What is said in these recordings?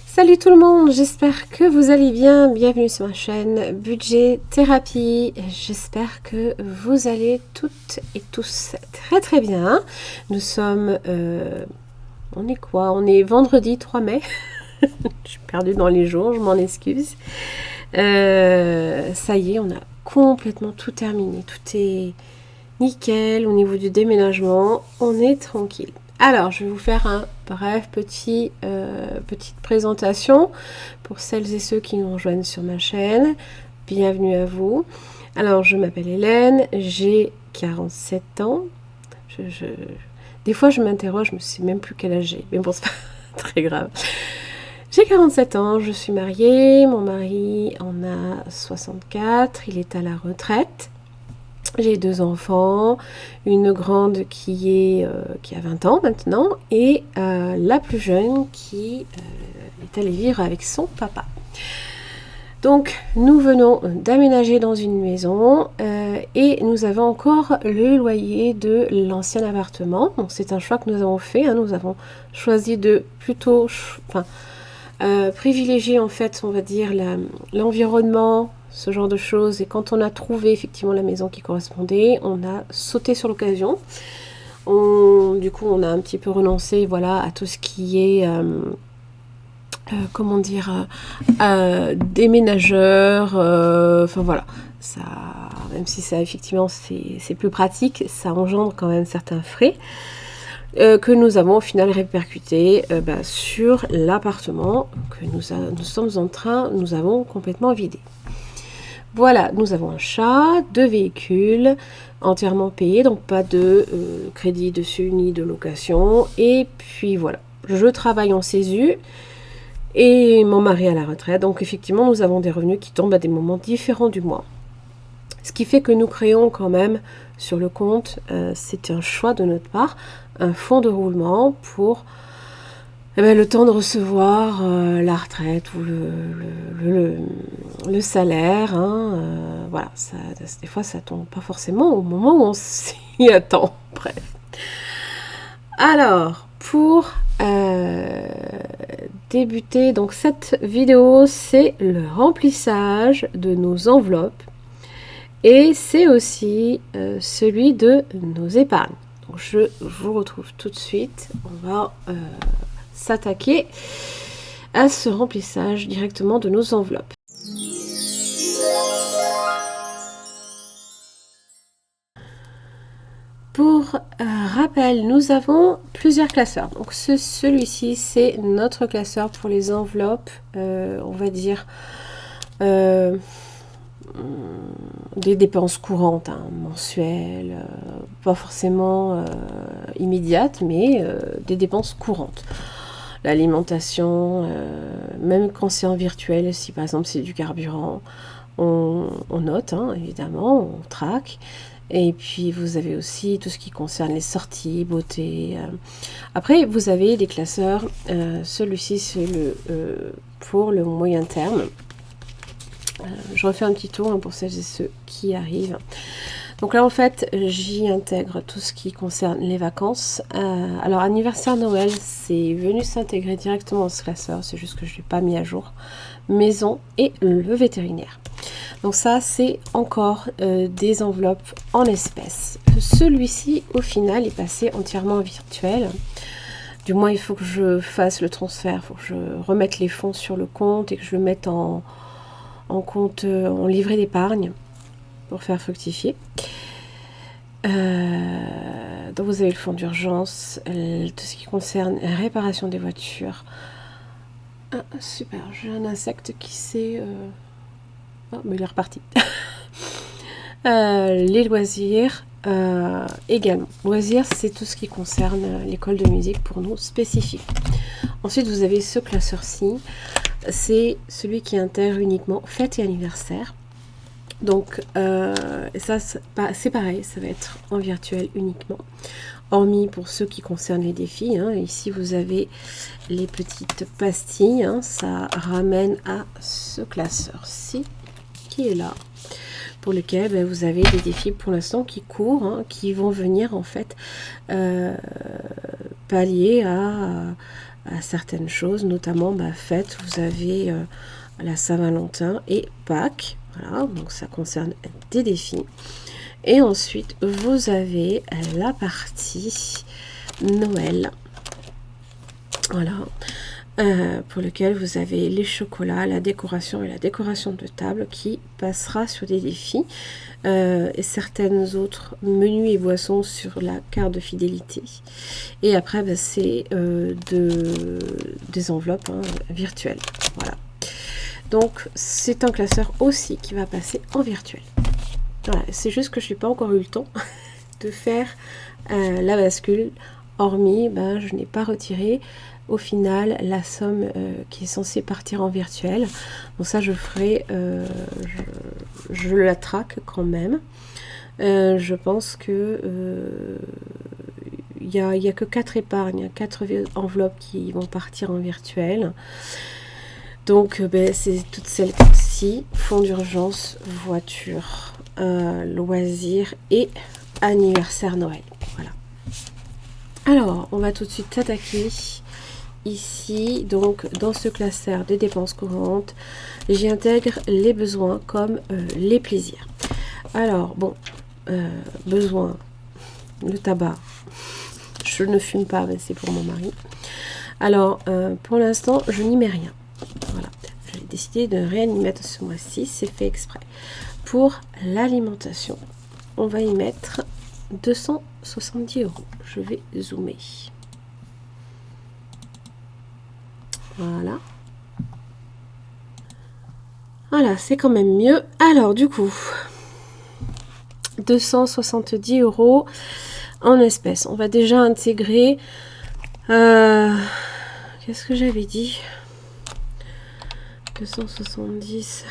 Salut tout le monde, j'espère que vous allez bien, bienvenue sur ma chaîne Budget Thérapie, j'espère que vous allez toutes et tous très bien. Nous sommes, on est quoi? On est vendredi 3 mai, je suis perdue dans les jours, je m'en excuse. Ça y est, on a complètement tout terminé, tout est nickel au niveau du déménagement, on est tranquille. Alors, je vais vous faire un bref petite présentation pour celles et ceux qui nous rejoignent sur ma chaîne. Bienvenue à vous. Alors, je m'appelle Hélène, j'ai 47 ans. Des fois, je m'interroge, je ne sais même plus quel âge j'ai. Mais bon, c'est pas très grave. J'ai 47 ans, je suis mariée. Mon mari en a 64, il est à la retraite. J'ai 2 enfants, une grande qui a 20 ans maintenant et la plus jeune qui est allée vivre avec son papa. Donc nous venons d'aménager dans une maison et nous avons encore le loyer de l'ancien appartement. Donc c'est un choix que nous avons fait, nous avons choisi de plutôt privilégier en fait, on va dire, l'environnement, ce genre de choses. Et quand on a trouvé effectivement la maison qui correspondait, on a sauté sur l'occasion. Du coup, on a un petit peu renoncé, voilà, à tout ce qui est, comment dire, déménageur. Enfin voilà, ça, même si ça effectivement c'est plus pratique, ça engendre quand même certains frais. Que nous avons au final répercuté sur l'appartement que nous avons complètement vidé. Voilà, nous avons un chat, 2 véhicules entièrement payés, donc pas de crédit dessus ni de location. Et puis voilà, je travaille en CESU et mon mari à la retraite. Donc effectivement, nous avons des revenus qui tombent à des moments différents du mois. Ce qui fait que nous créons quand même sur le compte, c'est un choix de notre part, un fonds de roulement pour le temps de recevoir la retraite ou le salaire. Voilà, ça, des fois ça tombe pas forcément au moment où on s'y attend. Bref. Alors, pour débuter donc cette vidéo, c'est le remplissage de nos enveloppes. Et c'est aussi celui de nos épargnes. Donc je vous retrouve tout de suite. On va s'attaquer à ce remplissage directement de nos enveloppes. Pour rappel, nous avons plusieurs classeurs. Donc celui-ci, c'est notre classeur pour les enveloppes, on va dire des dépenses courantes, mensuelles, pas forcément immédiates, mais des dépenses courantes. L'alimentation, même quand c'est en virtuel, si par exemple c'est du carburant, on note, évidemment, on traque. Et puis vous avez aussi tout ce qui concerne les sorties, beauté. Après, vous avez des classeurs. Celui-ci, c'est pour le moyen terme. Je refais un petit tour pour celles et ceux qui arrivent. Donc là, en fait, j'y intègre tout ce qui concerne les vacances. Alors, anniversaire, Noël, c'est venu s'intégrer directement dans ce classeur. C'est juste que je ne l'ai pas mis à jour. Maison et le vétérinaire. Donc ça, c'est encore des enveloppes en espèces. Celui-ci, au final, est passé entièrement en virtuel. Du moins, il faut que je fasse le transfert. Il faut que je remette les fonds sur le compte et que je le mette en compte, en livret d'épargne pour faire fructifier. Donc vous avez le fonds d'urgence, tout ce qui concerne la réparation des voitures. Ah, super, j'ai un insecte qui s'est... Oh, mais il est reparti. Les loisirs également. Loisirs, c'est tout ce qui concerne l'école de musique pour nous spécifique. Ensuite, vous avez ce classeur-ci. C'est celui qui intègre uniquement fêtes et anniversaires. Donc, ça, c'est pareil, ça va être en virtuel uniquement. Hormis pour ceux qui concernent les défis. Ici, vous avez les petites pastilles. Ça ramène à ce classeur-ci. qui est là, pour lequel ben, vous avez des défis pour l'instant qui courent, hein, qui vont venir en fait pallier à certaines choses, notamment bah, fête, vous avez la Saint-Valentin et Pâques, voilà, donc ça concerne des défis. Et ensuite vous avez la partie Noël, voilà, pour lequel vous avez les chocolats, la décoration et la décoration de table qui passera sur des défis et certaines autres menus et boissons sur la carte de fidélité. Et après bah, c'est des enveloppes hein, virtuelles, voilà. Donc c'est un classeur aussi qui va passer en virtuel. Voilà, c'est juste que je n'ai pas encore eu le temps de faire la bascule, hormis ben, je n'ai pas retiré au final la somme qui est censée partir en virtuel. Donc ça je ferai, je la traque quand même. Je pense que il y a que 4 épargnes, il y a 4 enveloppes qui vont partir en virtuel. Donc ben, c'est toutes celles-ci, fonds d'urgence, voiture, loisirs et anniversaire Noël. Voilà. Alors, on va tout de suite s'attaquer ici. Donc, dans ce classeur des dépenses courantes, j'y intègre les besoins comme les plaisirs. Alors, bon, besoin, le tabac. Je ne fume pas, mais c'est pour mon mari. Alors, pour l'instant, je n'y mets rien. Voilà, j'ai décidé de rien y mettre ce mois-ci, c'est fait exprès. Pour l'alimentation, on va y mettre 270 €. Je vais zoomer. Voilà. Voilà, c'est quand même mieux. Alors, du coup, 270 € en espèces. On va déjà intégrer... qu'est-ce que j'avais dit ? 270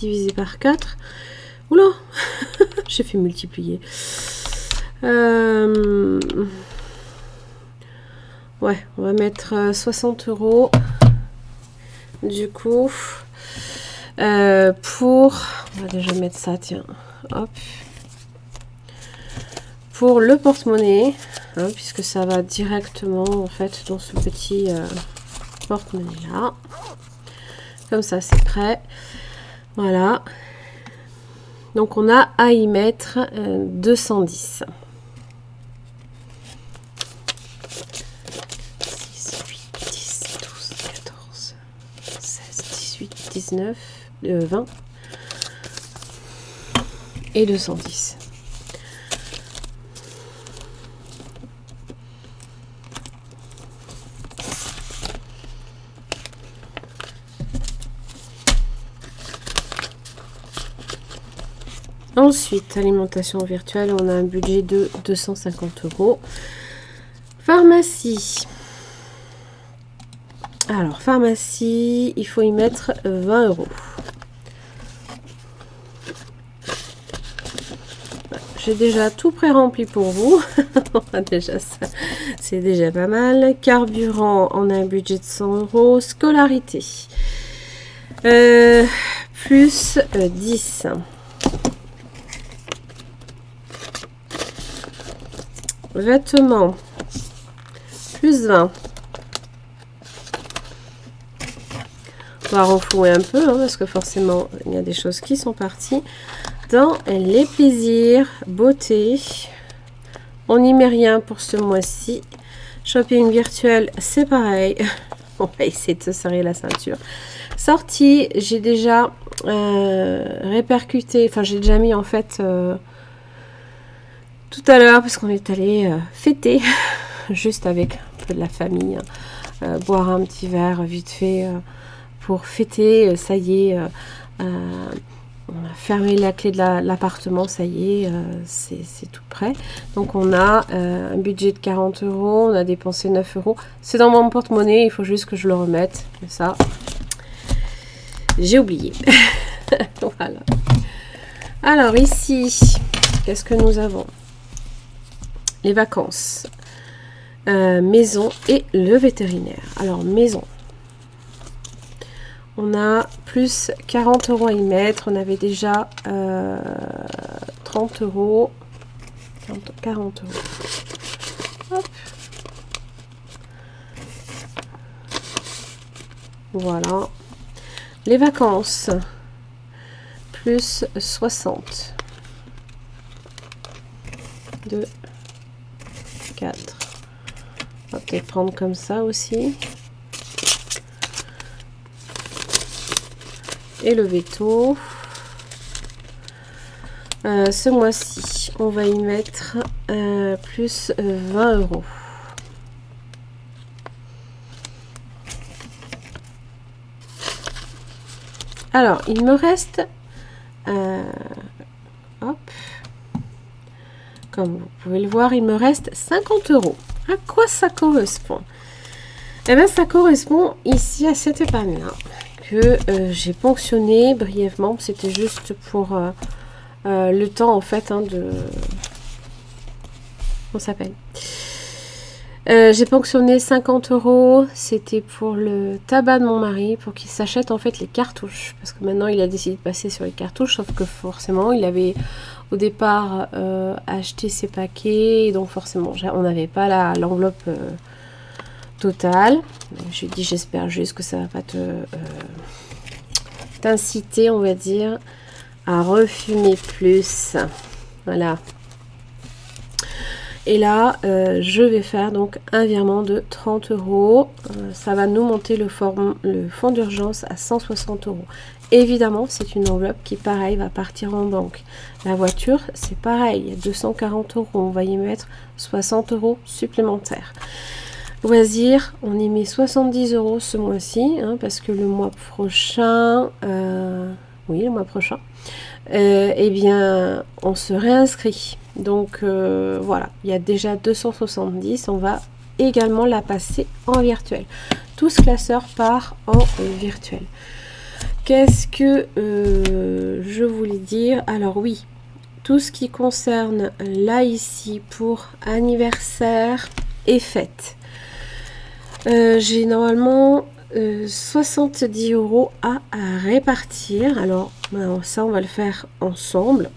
divisé par 4. Oula, j'ai fait multiplier. Ouais, on va mettre 60 € du coup pour, on va déjà mettre ça, tiens, hop, pour le porte-monnaie, hein, puisque ça va directement en fait dans ce petit porte-monnaie là. Comme ça, c'est prêt. Voilà. Donc, on a à y mettre 210. 6, 8, 10, 12, 14, 16, 18, 19, 20 et 210. Ensuite, alimentation virtuelle, on a un budget de 250 €. Pharmacie. Alors, pharmacie, il faut y mettre 20 €. J'ai déjà tout pré-rempli pour vous. Déjà, ça, c'est déjà pas mal. Carburant, on a un budget de 100 €. Scolarité. Plus 10. Vêtements, plus 20. On va renflouer un peu, hein, parce que forcément, il y a des choses qui sont parties. Dans les plaisirs, beauté, on n'y met rien pour ce mois-ci. Shopping virtuel, c'est pareil. On va essayer de se serrer la ceinture. Sortie, j'ai déjà répercuté, enfin j'ai déjà mis en fait... tout à l'heure, parce qu'on est allé fêter, juste avec un peu de la famille, boire un petit verre vite fait pour fêter. Ça y est, on a fermé la clé de l'appartement, ça y est, c'est tout prêt. Donc on a un budget de 40 €, on a dépensé 9 €. C'est dans mon porte-monnaie, il faut juste que je le remette. Mais ça, j'ai oublié. Voilà. Alors ici, qu'est-ce que nous avons ? Les vacances, maison et le vétérinaire. Alors maison, on a plus 40 € à y mettre. On avait déjà 30 €. 40 €. Hop. Voilà. Les vacances. Plus 60. 2, 4. On va peut-être prendre comme ça aussi. Et le veto. Ce mois-ci, on va y mettre plus 20 €. Alors, il me reste... hop. Comme vous pouvez le voir, il me reste 50 €. À quoi ça correspond? Eh bien, ça correspond ici à cette épargne-là que j'ai ponctionné brièvement. C'était juste pour le temps, en fait, hein, de... On s'appelle. J'ai ponctionné 50 €. C'était pour le tabac de mon mari, pour qu'il s'achète en fait les cartouches. Parce que maintenant, il a décidé de passer sur les cartouches, sauf que forcément, il avait au départ acheté ses paquets. Et donc forcément, on n'avait pas l'enveloppe totale. Donc, je lui ai dit, j'espère juste que ça va pas t'inciter, on va dire, à refumer plus. Voilà. Et là, je vais faire donc un virement de 30 €. Ça va nous monter le fonds d'urgence à 160 €. Évidemment, c'est une enveloppe qui, pareil, va partir en banque. La voiture, c'est pareil. Il y a 240 €. On va y mettre 60 € supplémentaires. Loisirs, on y met 70 € ce mois-ci, hein, parce que le mois prochain... oui, le mois prochain. Eh bien, on se réinscrit. Donc voilà, il y a déjà 270. On va également la passer en virtuel. Tout ce classeur part en virtuel. Qu'est-ce que je voulais dire? Alors oui, tout ce qui concerne là ici pour anniversaire et fête. J'ai normalement 70 € à répartir. Alors ça, on va le faire ensemble.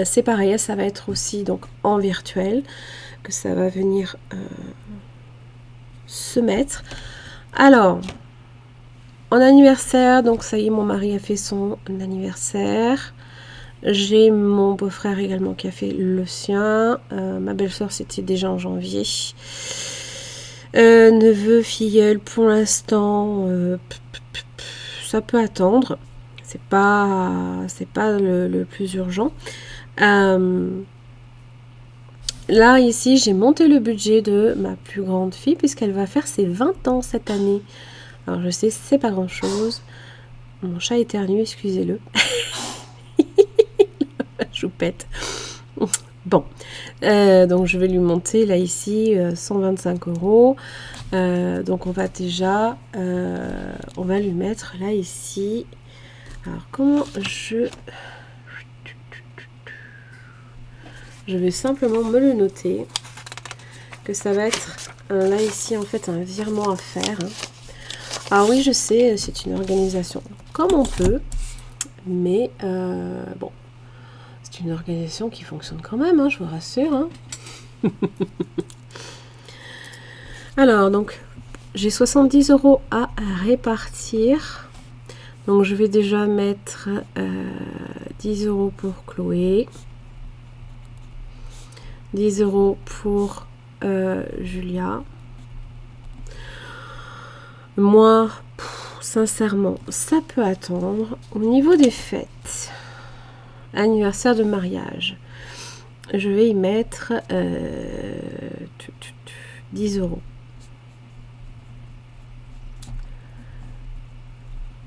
C'est pareil, ça va être aussi donc en virtuel que ça va venir se mettre. Alors, en anniversaire, donc ça y est, mon mari a fait son anniversaire. J'ai mon beau-frère également qui a fait le sien. Ma belle-sœur, c'était déjà en janvier. Neveu, filleul, pour l'instant, ça peut attendre. C'est pas le plus urgent. Là, ici, j'ai monté le budget de ma plus grande fille puisqu'elle va faire ses 20 ans cette année. Alors, je sais, c'est pas grand-chose. Mon chat éternue, excusez-le. Choupette. Bon. Donc, je vais lui monter, là, ici, 125 €. Donc, on va déjà... on va lui mettre, là, ici... Alors, comment je vais simplement me le noter, que ça va être, là, ici, en fait, un virement à faire. Ah oui, je sais, c'est une organisation comme on peut, mais bon, c'est une organisation qui fonctionne quand même, hein, je vous rassure. Hein. Alors, donc, j'ai 70 € à répartir. Donc, je vais déjà mettre 10 € pour Chloé, 10 € pour Julia. Moi, sincèrement, ça peut attendre. Au niveau des fêtes, anniversaire de mariage, je vais y mettre 10 €.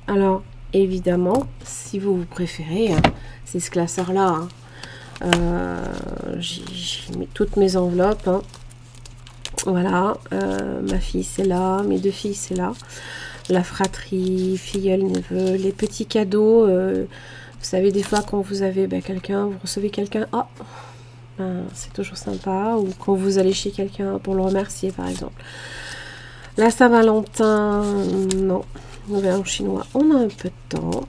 Alors, évidemment, si vous préférez, hein, c'est ce classeur-là. Hein. J'ai mis toutes mes enveloppes. Hein. Voilà, ma fille, c'est là. Mes 2 filles, c'est là. La fratrie, filleul, neveu, les petits cadeaux. Vous savez, des fois, quand vous avez quelqu'un, vous recevez quelqu'un, c'est toujours sympa. Ou quand vous allez chez quelqu'un pour le remercier, par exemple. La Saint-Valentin, non. Nouvel An chinois, on a un peu de temps.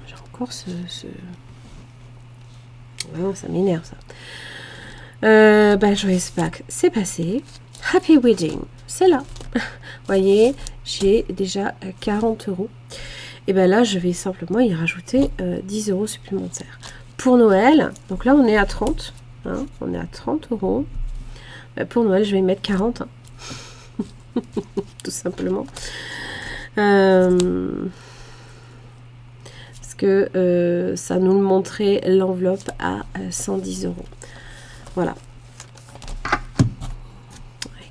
J'ai encore Oh, ça m'énerve ça. Joyous Pâques, c'est passé. Happy Wedding, c'est là. Vous voyez, j'ai déjà 40 €. Et ben là, je vais simplement y rajouter 10 € supplémentaires. Pour Noël, donc là, on est à 30. Hein, on est à 30 €. Ben, pour Noël, je vais y mettre 40. Hein. Tout simplement. Parce que ça nous montrait l'enveloppe à 110 €. Voilà.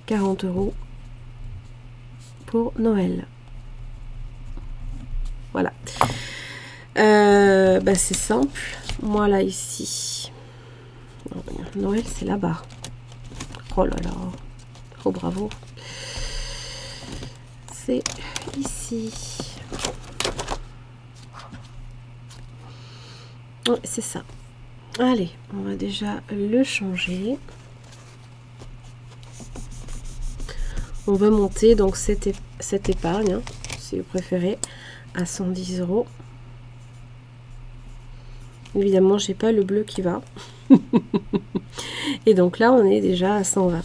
40 € pour Noël. Voilà. C'est simple. Moi là ici. Noël c'est là-bas. Oh là là. Oh bravo. C'est ici. Oui, c'est ça. Allez, on va déjà le changer. On va monter donc cette épargne, hein, si vous préférez, à 110 €. Évidemment, j'ai pas le bleu qui va. Et donc là, on est déjà à 120.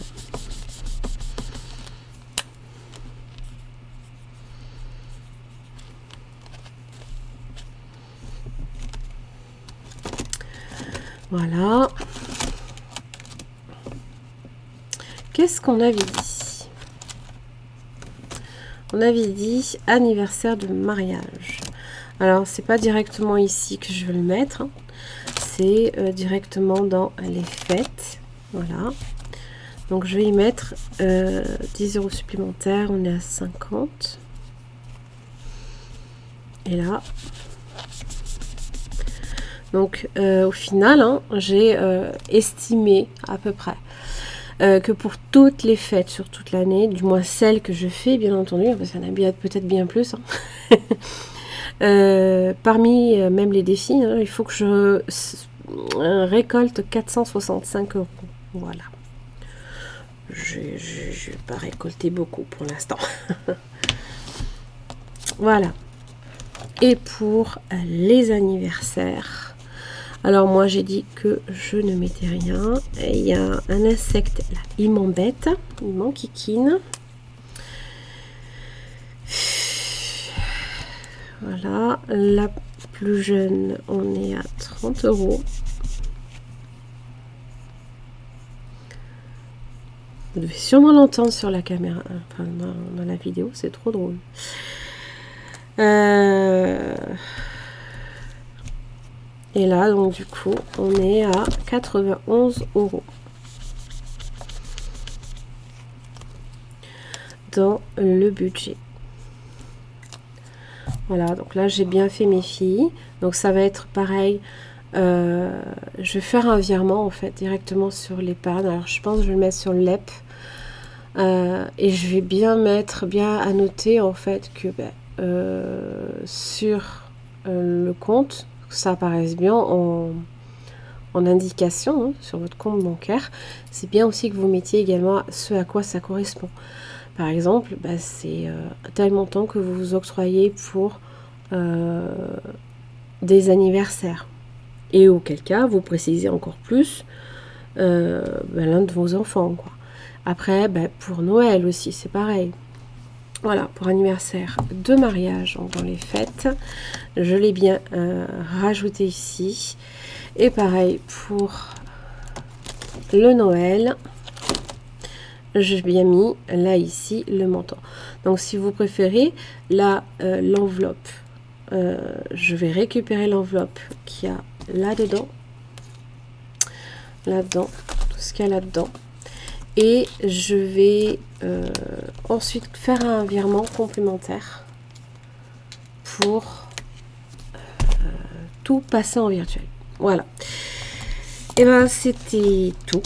Voilà. Qu'est-ce qu'on avait dit? On avait dit anniversaire de mariage. Alors, c'est pas directement ici que je vais le mettre. Hein. C'est directement dans les fêtes. Voilà. Donc, je vais y mettre 10 € supplémentaires. On est à 50. Et là. Donc, au final, hein, j'ai estimé à peu près que pour toutes les fêtes sur toute l'année, du moins celles que je fais, bien entendu, parce qu'il y en a peut-être bien plus, hein. Parmi même les défis, hein, il faut que je récolte 465 €. Voilà. Je vais pas récolter beaucoup pour l'instant. Voilà. Et pour les anniversaires, alors moi j'ai dit que je ne mettais rien. Il y a un insecte là, il m'embête, il m'enquiquine. Voilà, la plus jeune, on est à 30 €. Vous devez sûrement l'entendre sur la caméra, enfin dans la vidéo, c'est trop drôle. Et là, donc du coup, on est à 91 € dans le budget. Voilà, donc là, j'ai bien fait mes filles. Donc ça va être pareil. Je vais faire un virement, en fait, directement sur l'épargne. Alors, je pense que je vais le mettre sur le LEP. Et je vais bien annoter, en fait, que sur le compte, que ça apparaisse bien en indication, hein, sur votre compte bancaire. C'est bien aussi que vous mettiez également ce à quoi ça correspond. Par exemple, c'est tel montant que vous vous octroyez pour des anniversaires. Et auquel cas, vous précisez encore plus l'un de vos enfants, quoi. Après, pour Noël aussi, c'est pareil. Voilà, pour anniversaire de mariage, donc dans les fêtes, je l'ai bien rajouté ici. Et pareil pour le Noël, j'ai bien mis là ici le montant. Donc si vous préférez, là l'enveloppe, je vais récupérer l'enveloppe qu'il y a là-dedans, tout ce qu'il y a là-dedans. Et je vais ensuite faire un virement complémentaire pour tout passer en virtuel. Voilà. Et c'était tout.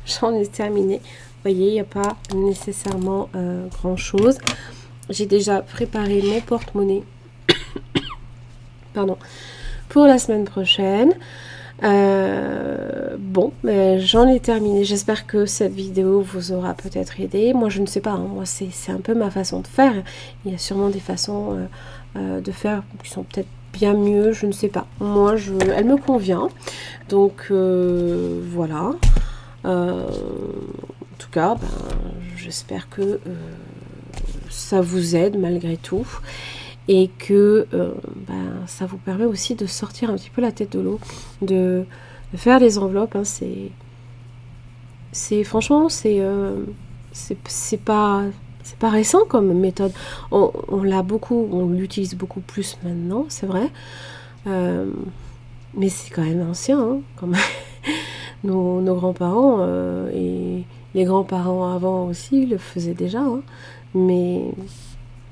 J'en ai terminé. Vous voyez, il n'y a pas nécessairement grand chose. J'ai déjà préparé mon porte-monnaie pardon, pour la semaine prochaine. Bon, ben, j'en ai terminé. J'espère que cette vidéo vous aura peut-être aidé. Moi, je ne sais pas. Hein. Moi, c'est un peu ma façon de faire. Il y a sûrement des façons de faire qui sont peut-être bien mieux. Je ne sais pas. Moi, elle me convient. Donc, voilà. En tout cas, ben, j'espère que ça vous aide malgré tout. Et que ben, ça vous permet aussi de sortir un petit peu la tête de l'eau, de faire les enveloppes. Hein, franchement, c'est pas récent comme méthode. On l'a beaucoup, on l'utilise beaucoup plus maintenant, c'est vrai. Mais c'est quand même ancien, hein, quand même. Nos grands-parents et les grands-parents avant aussi le faisaient déjà. Hein, mais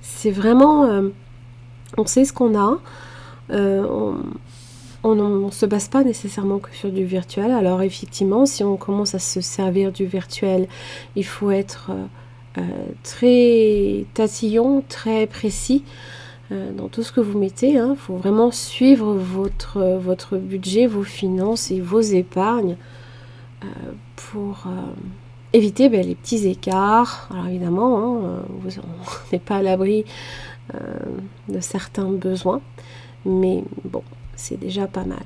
c'est vraiment... on sait ce qu'on a. On ne se base pas nécessairement que sur du virtuel. Alors effectivement, si on commence à se servir du virtuel, il faut être très tatillon, très précis dans tout ce que vous mettez. Il faut vraiment suivre votre budget, vos finances et vos épargnes pour éviter les petits écarts. Alors évidemment, on n'est pas à l'abri de certains besoins, mais bon, c'est déjà pas mal.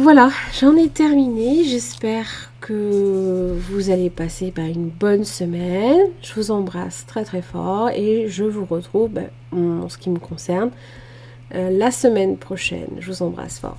Voilà, j'en ai terminé. J'espère que vous allez passer une bonne semaine. Je vous embrasse très très fort et je vous retrouve en ce qui me concerne la semaine prochaine. Je vous embrasse fort.